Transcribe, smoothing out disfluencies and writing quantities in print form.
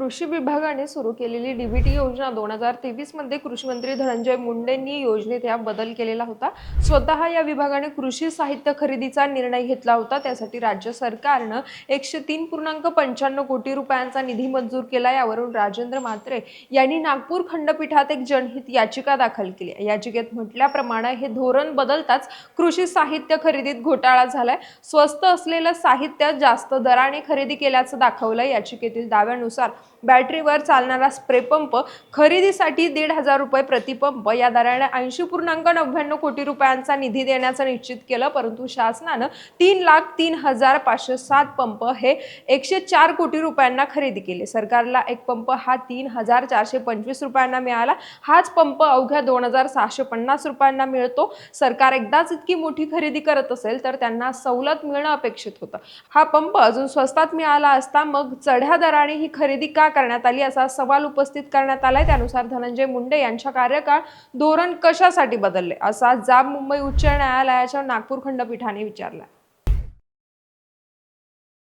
कृषी विभागाने सुरू केलेली डीबीटी योजना 2023 मध्ये कृषी मंत्री धनंजय मुंडेंनी योजनेत बदल केलेला होता। स्वतः या विभागाने कृषी साहित्य खरेदीचा निर्णय घेतला होता। त्यासाठी राज्य सरकारने 103.95 कोटी रुपयांचा निधी मंजूर केला। यावरून राजेंद्र म्हात्रे यांनी नागपूर खंडपीठात एक जनहित याचिका दाखल केली। याचिकेत म्हटल्याप्रमाणे हे धोरण बदलताच कृषी साहित्य खरेदीत घोटाळा झालाय। स्वस्त असलेलं साहित्य जास्त दराने खरेदी केल्याचं दाखवलं। याचिकेतील दाव्यानुसार बॅटरीवर चालणारा स्प्रे पंप खरेदीसाठी 1,500 रुपये प्रतिपंप या दराने 80.99 कोटी रुपयांचा निधी देण्याचं निश्चित केलं। परंतु शासनानं 3,03,507 पंप हे 104 कोटी रुपयांना खरेदी केले। सरकारला एक पंप हा 3,425 रुपयांना मिळाला। हाच पंप अवघ्या 2,650 रुपयांना मिळतो। सरकार एकदाच इतकी मोठी खरेदी करत असेल तर त्यांना सवलत मिळणं अपेक्षित होतं। हा पंप अजून स्वस्तात मिळाला असता मग चढ्या दराने ही खरेदी का करण्यात आली असा सवाल उपस्थित करण्यात आलाय। त्यानुसार धनंजय मुंडे यांच्या कार्यकाळ धोरण कशासाठी बदलले असा जाब मुंबई उच्च न्यायालयाच्या नागपूर खंडपीठाने विचारला।